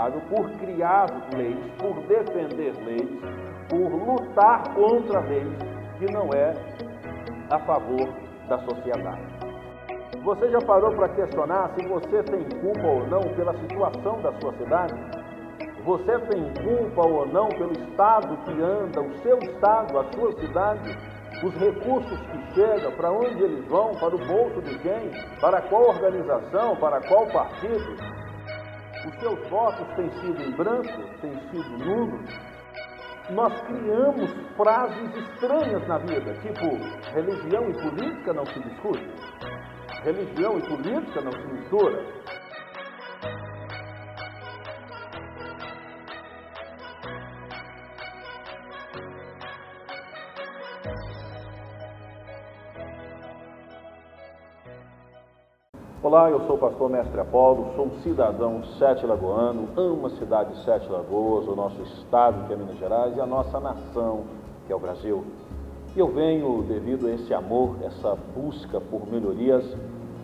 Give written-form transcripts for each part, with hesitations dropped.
responsável por criar leis, por defender leis, por lutar contra leis que não é a favor da sociedade. Você já parou para questionar se você tem culpa ou não pela situação da sua cidade? Você tem culpa ou não pelo estado que anda, o seu estado, a sua cidade? Os recursos que chegam, para onde eles vão, para o bolso de quem, para qual organização, para qual partido? Os seus votos têm sido em branco, têm sido nulos? Nós criamos frases estranhas na vida, tipo, religião e política não se discute, religião e política não se mistura. Olá, eu sou o pastor Mestre Apolo, sou um cidadão sete lagoano, amo a cidade de Sete Lagoas, o nosso estado que é Minas Gerais e a nossa nação que é o Brasil. E eu venho, devido a esse amor, essa busca por melhorias,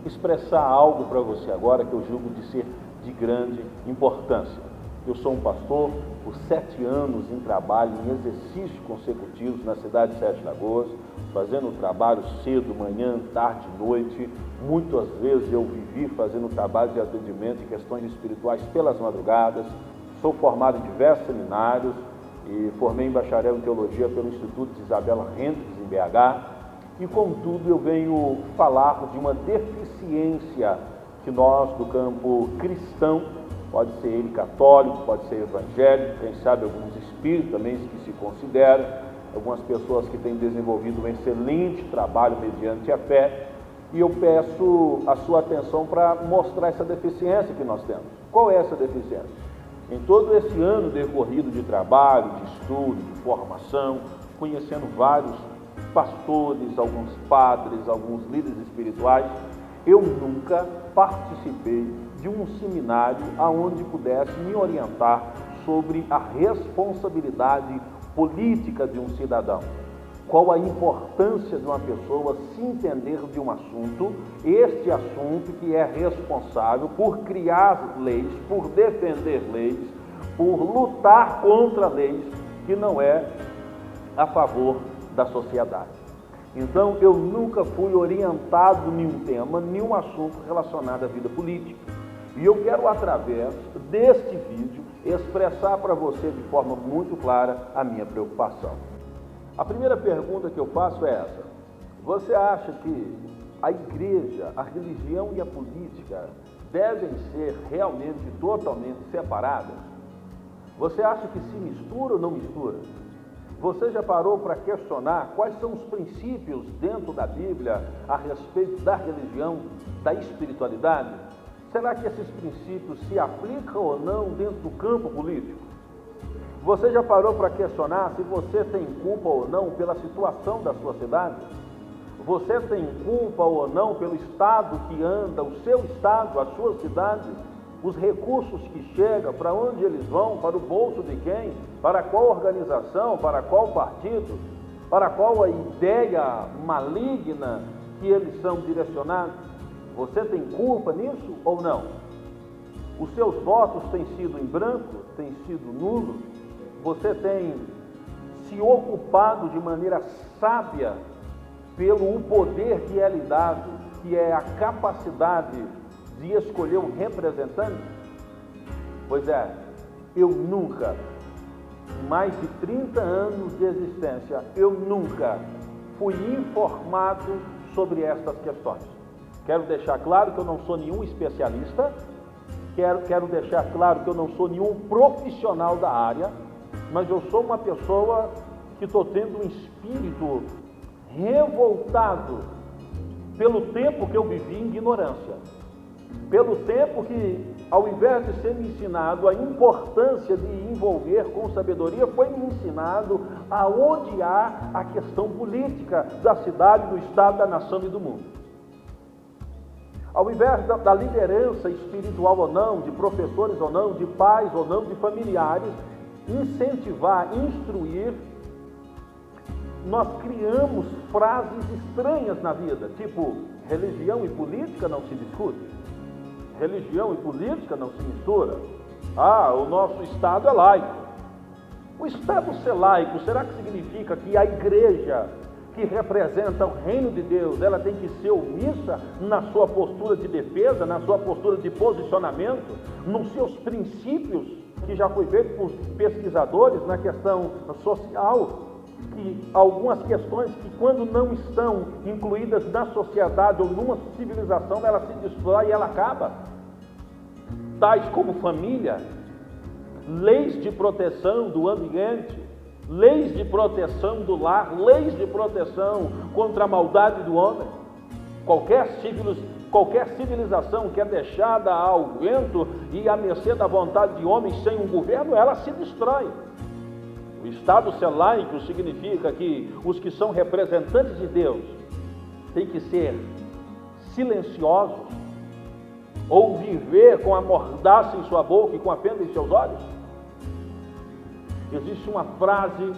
expressar algo para você agora que eu julgo de ser de grande importância. Eu sou um pastor por 7 anos em trabalho, em exercícios consecutivos na cidade de Sete Lagoas, fazendo trabalho cedo, manhã, tarde, noite. Muitas vezes eu vivi fazendo trabalho de atendimento em questões espirituais pelas madrugadas. Sou formado em diversos seminários e formei em bacharel em teologia pelo Instituto de Isabela Hendricks, em BH. E, contudo, eu venho falar de uma deficiência que nós, do campo cristão, pode ser ele católico, pode ser evangélico, quem sabe alguns espíritos também que se consideram, algumas pessoas que têm desenvolvido um excelente trabalho mediante a fé, e eu peço a sua atenção para mostrar essa deficiência que nós temos. Qual é essa deficiência? Em todo esse ano decorrido de trabalho, de estudo, de formação, conhecendo vários pastores, alguns padres, alguns líderes espirituais, eu nunca participei de um seminário aonde pudesse me orientar sobre a responsabilidade política de um cidadão. Qual a importância de uma pessoa se entender de um assunto, este assunto que é responsável por criar leis, por defender leis, por lutar contra leis que não é a favor da sociedade. Então, eu nunca fui orientado em nenhum tema, nenhum assunto relacionado à vida política. E eu quero, através deste vídeo, expressar para você de forma muito clara a minha preocupação. A primeira pergunta que eu faço é essa: você acha que a igreja, a religião e a política devem ser realmente totalmente separadas? Você acha que se mistura ou não mistura? Você já parou para questionar quais são os princípios dentro da Bíblia a respeito da religião, da espiritualidade? Será que esses princípios se aplicam ou não dentro do campo político? Você já parou para questionar se você tem culpa ou não pela situação da sua cidade? Você tem culpa ou não pelo estado que anda, o seu estado, a sua cidade? Os recursos que chegam, para onde eles vão, para o bolso de quem, para qual organização, para qual partido, para qual a ideia maligna que eles são direcionados? Você tem culpa nisso ou não? Os seus votos têm sido em branco, têm sido nulos? Você tem se ocupado de maneira sábia pelo poder que é lhe dado, que é a capacidade de escolher um representante? Pois é, eu nunca, em mais de 30 anos de existência, eu nunca fui informado sobre estas questões. Quero deixar claro que eu não sou nenhum especialista, quero deixar claro que eu não sou nenhum profissional da área, mas eu sou uma pessoa que estou tendo um espírito revoltado pelo tempo que eu vivi em ignorância. Pelo tempo que, ao invés de ser me ensinado a importância de envolver com sabedoria, foi me ensinado a odiar a questão política da cidade, do estado, da nação e do mundo. Ao invés da liderança espiritual ou não, de professores ou não, de pais ou não, de familiares, incentivar, instruir, nós criamos frases estranhas na vida, tipo, religião e política não se discute, religião e política não se mistura, o nosso Estado é laico. O Estado ser laico, será que significa que a igreja que representa o reino de Deus, ela tem que ser omissa na sua postura de defesa, na sua postura de posicionamento, nos seus princípios, que já foi feito por pesquisadores na questão social, que algumas questões que quando não estão incluídas na sociedade ou numa civilização, ela se destrói e ela acaba, tais como família, leis de proteção do ambiente, leis de proteção do lar, leis de proteção contra a maldade do homem. Qualquer civilização que é deixada ao vento e à mercê da vontade de homens sem um governo, ela se destrói. O Estado ser laico significa que os que são representantes de Deus têm que ser silenciosos ou viver com a mordaça em sua boca e com a fenda em seus olhos. Existe uma frase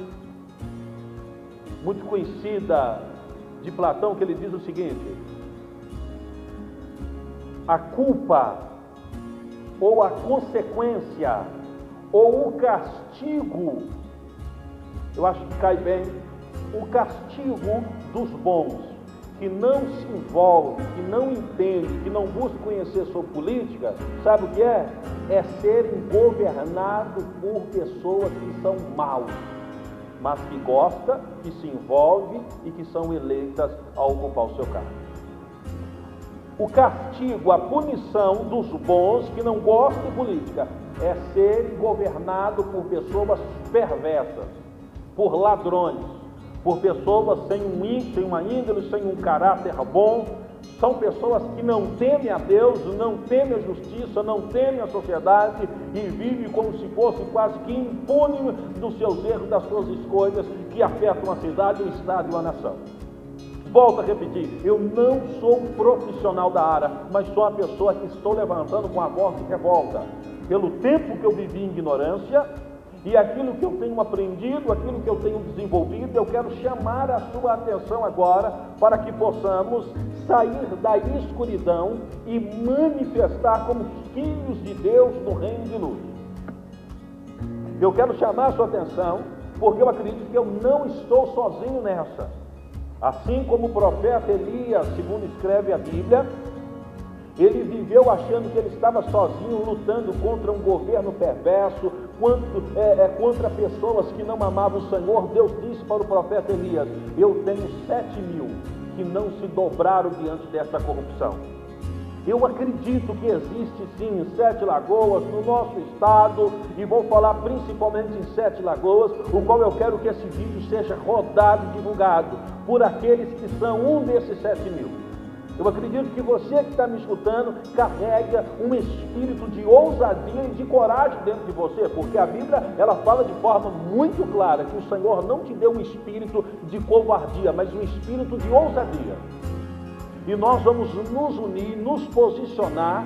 muito conhecida de Platão que ele diz o seguinte: a culpa ou a consequência ou o castigo, eu acho que cai bem, o castigo dos bons, que não se envolve, que não entende, que não busca conhecer sobre política, sabe o que é? É serem governados por pessoas que são maus, mas que gostam, que se envolvem e que são eleitas a ocupar o seu cargo. O castigo, a punição dos bons que não gostam de política é serem governados por pessoas perversas, por ladrões, por pessoas sem uma índole, sem um caráter bom. São pessoas que não temem a Deus, não temem a justiça, não temem a sociedade e vivem como se fosse quase que impune dos seus erros, das suas escolhas que afetam a cidade, o estado e a nação. Volto a repetir, eu não sou um profissional da área, mas sou uma pessoa que estou levantando com a voz de revolta pelo tempo que eu vivi em ignorância e aquilo que eu tenho aprendido, aquilo que eu tenho desenvolvido. Eu quero chamar a sua atenção agora para que possamos sair da escuridão e manifestar como filhos de Deus no reino de luz. Eu quero chamar a sua atenção porque eu acredito que eu não estou sozinho nessa. Assim como o profeta Elias, segundo escreve a Bíblia, ele viveu achando que ele estava sozinho, lutando contra um governo perverso, contra pessoas que não amavam o Senhor. Deus disse para o profeta Elias: eu tenho 7.000 que não se dobraram diante dessa corrupção. Eu acredito que existe sim 7 lagoas no nosso estado, e vou falar principalmente em 7 lagoas, o qual eu quero que esse vídeo seja rodado e divulgado por aqueles que são um desses 7.000. Eu acredito que você que está me escutando carrega um espírito de ousadia e de coragem dentro de você, porque a Bíblia ela fala de forma muito clara que o Senhor não te deu um espírito de covardia, mas um espírito de ousadia. E nós vamos nos unir, nos posicionar,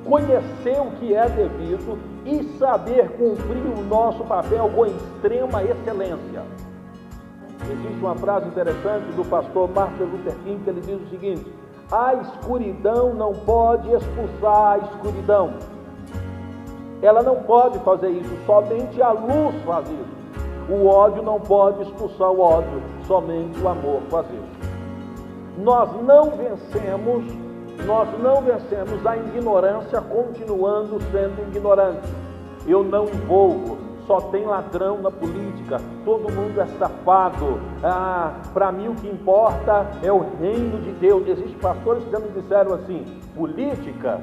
conhecer o que é devido e saber cumprir o nosso papel com extrema excelência. Existe uma frase interessante do pastor Martin Luther King que ele diz o seguinte: a escuridão não pode expulsar a escuridão. Ela não pode fazer isso, somente a luz faz isso. O ódio não pode expulsar o ódio, somente o amor faz isso. Nós não vencemos a ignorância continuando sendo ignorante. Eu não invoco, só tem ladrão na política, todo mundo é safado. Para mim o que importa é o reino de Deus. Existem pastores que já me disseram assim: política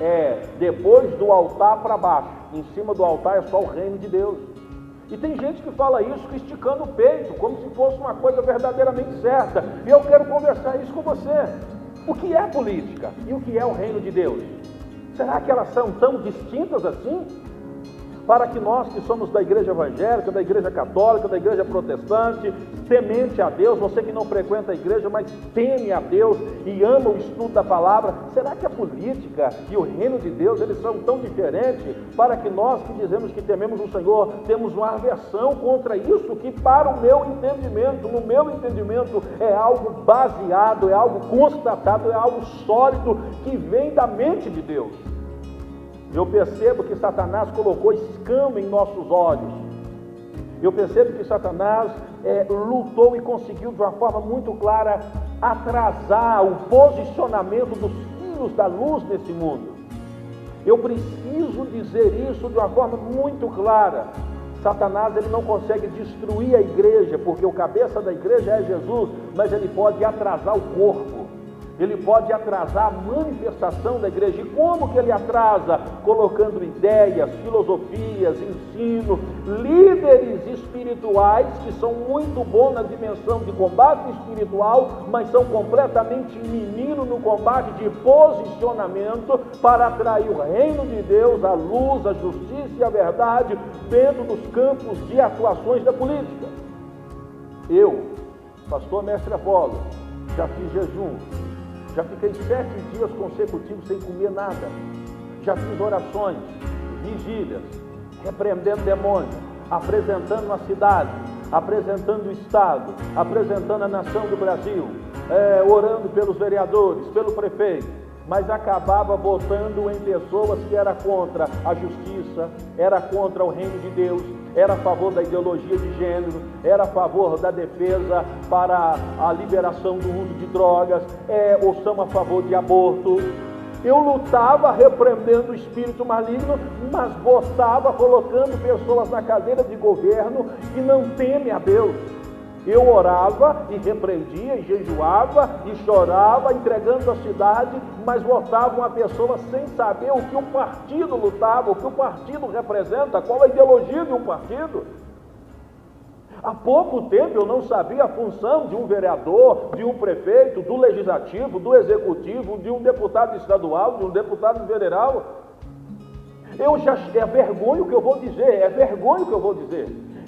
é depois do altar para baixo, em cima do altar é só o reino de Deus. E tem gente que fala isso esticando o peito, como se fosse uma coisa verdadeiramente certa. E eu quero conversar isso com você. O que é política e o que é o reino de Deus? Será que elas são tão distintas assim? Para que nós que somos da igreja evangélica, da igreja católica, da igreja protestante, temente a Deus, você que não frequenta a igreja, mas teme a Deus e ama o estudo da palavra, será que a política e o reino de Deus, eles são tão diferentes, para que nós que dizemos que tememos o Senhor, temos uma aversão contra isso, que para o meu entendimento, no meu entendimento, é algo baseado, é algo constatado, é algo sólido, que vem da mente de Deus. Eu percebo que Satanás colocou escama em nossos olhos. Eu percebo que Satanás lutou e conseguiu de uma forma muito clara atrasar o posicionamento dos filhos da luz nesse mundo. Eu preciso dizer isso de uma forma muito clara. Satanás ele não consegue destruir a igreja, porque o cabeça da igreja é Jesus, mas ele pode atrasar o corpo. Ele pode atrasar a manifestação da igreja. E como que ele atrasa? Colocando ideias, filosofias, ensino, líderes espirituais que são muito bons na dimensão de combate espiritual, mas são completamente menino no combate de posicionamento para atrair o reino de Deus, a luz, a justiça e a verdade dentro dos campos de atuações da política. Eu, pastor Mestre Apolo, já fiz jejum. Já fiquei 7 dias consecutivos sem comer nada. Já fiz orações, vigílias, repreendendo demônios, apresentando a cidade, apresentando o Estado, apresentando a nação do Brasil, orando pelos vereadores, pelo prefeito, mas acabava votando em pessoas que era contra a justiça, era contra o reino de Deus, era a favor da ideologia de gênero, era a favor da defesa para a liberação do uso de drogas, ou são a favor de aborto. Eu lutava repreendendo o espírito maligno, mas votava colocando pessoas na cadeira de governo que não temem a Deus. Eu orava e repreendia, e jejuava, e chorava, entregando a cidade, mas votava uma pessoa sem saber o que o partido lutava, o que o partido representa, qual a ideologia de um partido. Há pouco tempo eu não sabia a função de um vereador, de um prefeito, do legislativo, do executivo, de um deputado estadual, de um deputado federal. É vergonha o que eu vou dizer,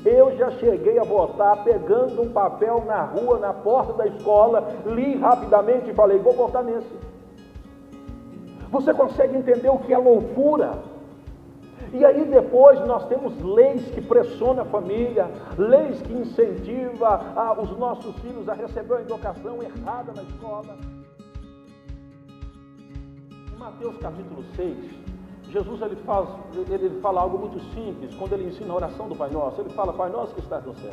Eu já cheguei a votar pegando um papel na rua, na porta da escola, li rapidamente e falei, vou votar nesse. Você consegue entender o que é loucura? E aí depois nós temos leis que pressionam a família, leis que incentivam os nossos filhos a receber uma educação errada na escola. Em Mateus capítulo 6, Jesus ele fala algo muito simples quando ele ensina a oração do Pai Nosso. Ele fala, Pai Nosso que estás no céu.